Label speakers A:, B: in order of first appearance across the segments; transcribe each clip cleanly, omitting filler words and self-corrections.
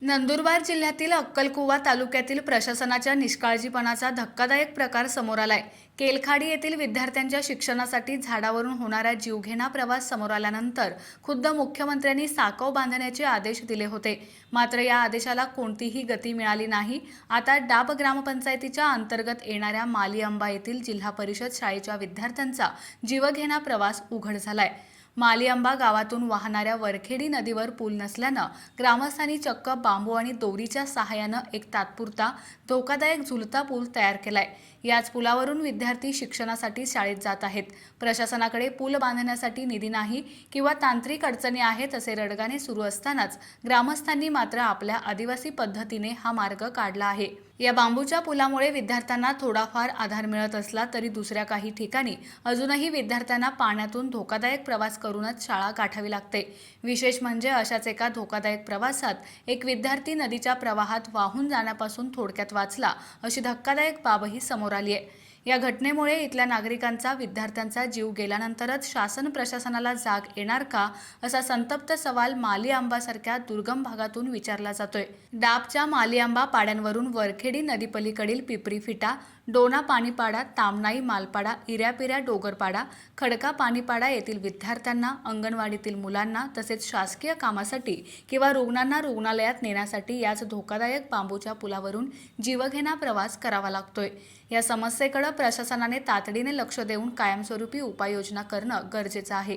A: नंदुरबार जिल्ह्यातील अक्कलकुवा तालुक्यातील प्रशासनाच्या निष्काळजीपणाचा धक्कादायक प्रकार समोर आलाय। केलखाडी येथील विद्यार्थ्यांच्या शिक्षणासाठी झाडावरून होणारा जीवघेणा प्रवास समोर आल्यानंतर खुद्द मुख्यमंत्र्यांनी साकव बांधण्याचे आदेश दिले होते। मात्र या आदेशाला कोणतीही गती मिळाली नाही। आता डाब ग्रामपंचायतीच्या अंतर्गत येणाऱ्या मालीआंबा येथील जिल्हा परिषद शाळेच्या विद्यार्थ्यांचा जीवघेणा प्रवास उघड झालाय। मालीआंबा गावातून वाहणाऱ्या वरखेडी नदीवर पूल नसल्यानं ग्रामस्थांनी चक्क बांबू आणि दोरीच्या सहाय्यानं एक तात्पुरता धोकादायक झुलता पूल तयार केलाय। याच पुलावरून विद्यार्थी शिक्षणासाठी शाळेत जात आहेत। प्रशासनाकडे पूल बांधण्यासाठी निधी नाही किंवा तांत्रिक अडचणी आहेत असे रडगाणे सुरू असतानाच ग्रामस्थांनी मात्र आपल्या आदिवासी पद्धतीने हा मार्ग काढला आहे। या बांबूच्या पुलामुळे विद्यार्थ्यांना थोडाफार आधार मिळत असला तरी दुसऱ्या काही ठिकाणी अजूनही विद्यार्थ्यांना पाण्यातून धोकादायक प्रवास करूनच शाळा गाठावी लागते। विशेष म्हणजे अशाच एका धोकादायक प्रवासात एक विद्यार्थी नदीच्या प्रवाहात वाहून जाण्यापासून थोडक्यात वाचला अशी धक्कादायक बाबही समोर आली आहे। या घटनेमुळे इथल्या नागरिकांचा विद्यार्थ्यांचा जीव गेल्यानंतरच शासन प्रशासनाला जाग येणार का असा संतप्त सवाल मालीआंबासारख्या दुर्गम भागातून विचारला जातोय। डाबच्या मालीआंबा पाड्यांवरून वरखेडी नदीपलीकडील पिपरी फिटा, डोना पाणीपाडा, तामनाई मालपाडा, इऱ्यापिऱ्या डोगरपाडा, खडका पाणीपाडा येथील विद्यार्थ्यांना, अंगणवाडीतील मुलांना तसेच शासकीय कामासाठी किंवा रुग्णांना रुग्णालयात नेण्यासाठी याच धोकादायक बांबूच्या पुलावरून जीवघेणा प्रवास करावा लागतोय। या समस्येकडे प्रशासनाने तातडीने लक्ष देऊन कायमस्वरूपी उपाययोजना करणं गरजेचं आहे।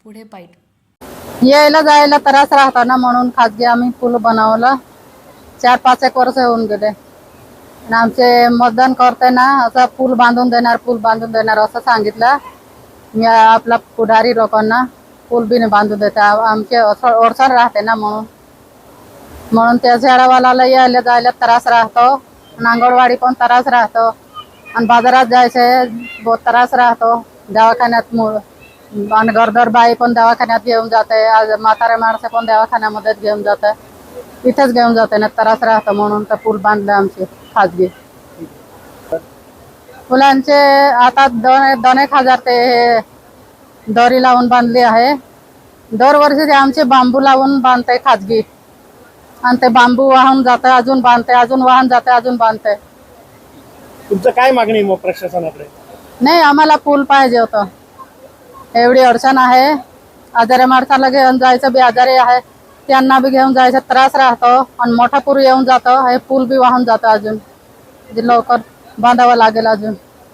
A: पुढे पाईट
B: यायला जायला त्रास राहतो ना, म्हणून खाजगी आम्ही पूल बनवलं। 4-5 वर्ष होऊन गेले। आमचे मतदान करते ना असं पूल बांधून देणार असं सांगितलं। मी आपला पुढारी लोकांना पूल बी नाही बांधून देते। आमचे अडचण राहते ना, म्हणून त्या झाडावाला यायला जायला त्रास राहतो। अंगणवाडी पण त्रास राहतो आणि बाजारात जायचे बहुत त्रास राहतो। दवाखान्यात आणि गरोदर बाई पण दवाखान्यात घेऊन जाते, म्हातारे माणसं पण दवाखान्यामध्ये घेऊन जाते, इथेच घेऊन जाते ना, त्रास राहतो। म्हणून तर पूल बांधले आमचे खाजगी फुलांचे। आता 2,000 ते दोरी लावून बांधली आहे। दरवर्षी ते आमचे बांबू लावून बांधते खाजगी, आणि ते बांबू वाहून जाते, अजून बांधते, अजून वाहून जाते, अजून बांधते।
C: तुमचं काय मागणी मग प्रशासनाकडे?
B: नाही, आम्हाला पूल पाहिजे होतं। एवढी अडचण आहे। आजारी माणसाला घेऊन जायचं बी आजारी आहे, त्यांना बी घेऊन जायचं त्रास राहतो आणि मोठा पूर येऊन जातो। हे पूल बी वाहून जातं, अजून लवकर बांधावं लागेल अजून।